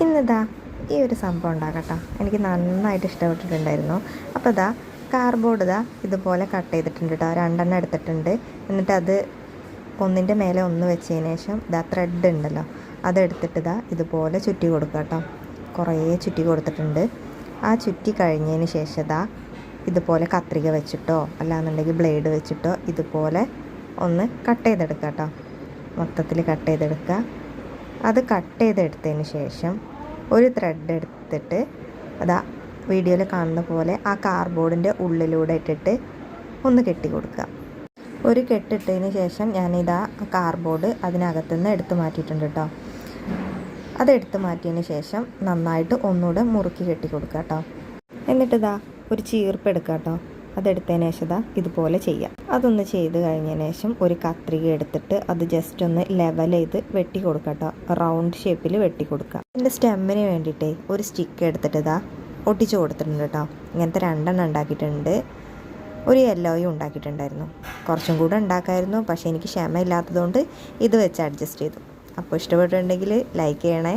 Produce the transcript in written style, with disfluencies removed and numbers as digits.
ഇന്നിതാ ഈ ഒരു സംഭവം ഉണ്ടാക്കട്ടോ. എനിക്ക് നന്നായിട്ട് ഇഷ്ടപ്പെട്ടിട്ടുണ്ടായിരുന്നു. അപ്പോൾ ഇതാ കാർഡ്ബോർഡ് ഇതുപോലെ കട്ട് ചെയ്തിട്ടുണ്ട് കേട്ടോ. 2 എടുത്തിട്ടുണ്ട്. എന്നിട്ട് അത് ഒന്നിൻ്റെ മേലെ ഒന്ന് വെച്ചതിന് ശേഷം ത്രെഡ് ഉണ്ടല്ലോ അതെടുത്തിട്ട് ഇതുപോലെ ചുറ്റി കൊടുക്കുക കേട്ടോ. കുറേ ചുറ്റി കൊടുത്തിട്ടുണ്ട്. ആ ചുറ്റി കഴിഞ്ഞതിന് ശേഷം ഇതുപോലെ കത്രിക വെച്ചിട്ടോ അല്ലാന്നുണ്ടെങ്കിൽ ബ്ലേഡ് വെച്ചിട്ടോ ഇതുപോലെ ഒന്ന് കട്ട് ചെയ്തെടുക്കുക കേട്ടോ. മൊത്തത്തിൽ കട്ട് ചെയ്തെടുക്കുക. അത് കട്ട് ചെയ്തെടുത്തതിന് ശേഷം ഒരു ത്രെഡ് എടുത്തിട്ട് വീഡിയോയിൽ കാണുന്ന പോലെ ആ കാർഡ്ബോർഡിൻ്റെ ഉള്ളിലൂടെ ഇട്ടിട്ട് ഒന്ന് കെട്ടി കൊടുക്കുക. ഒരു കെട്ടിട്ടതിന് ശേഷം ഞാനിതാ കാർഡ്ബോർഡ് അതിനകത്തുനിന്ന് എടുത്ത് മാറ്റിയിട്ടുണ്ട് കേട്ടോ. അതെടുത്ത് മാറ്റിയതിന് ശേഷം നന്നായിട്ട് ഒന്നുകൂടെ മുറുക്കി കെട്ടി കൊടുക്കുക കേട്ടോ. എന്നിട്ടിതാ ഒരു ചീർപ്പ് എടുക്കുക കേട്ടോ. അതെടുത്തതിന് ശേഷം ഇതുപോലെ ചെയ്യാം. അതൊന്ന് ചെയ്ത് കഴിഞ്ഞതിന് ശേഷം ഒരു കത്രിക എടുത്തിട്ട് അത് ജസ്റ്റ് ഒന്ന് ലെവൽ ചെയ്ത് വെട്ടി കൊടുക്കുക കേട്ടോ. റൗണ്ട് ഷേപ്പിൽ വെട്ടി കൊടുക്കുക. എൻ്റെ സ്റ്റെമ്മിന് വേണ്ടിയിട്ട് ഒരു സ്റ്റിക്ക് എടുത്തിട്ട് ഒട്ടിച്ച് കൊടുത്തിട്ടുണ്ട് കേട്ടോ. ഇങ്ങനത്തെ 2 ഉണ്ടാക്കിയിട്ടുണ്ട്. ഒരു യെല്ലോയും ഉണ്ടാക്കിയിട്ടുണ്ടായിരുന്നു. കുറച്ചും കൂടെ ഉണ്ടാക്കാമായിരുന്നു, പക്ഷേ എനിക്ക് ക്ഷമയില്ലാത്തതുകൊണ്ട് ഇത് വെച്ച് അഡ്ജസ്റ്റ് ചെയ്തു. അപ്പോൾ ഇഷ്ടപ്പെട്ടിട്ടുണ്ടെങ്കിൽ ലൈക്ക് ചെയ്യണേ.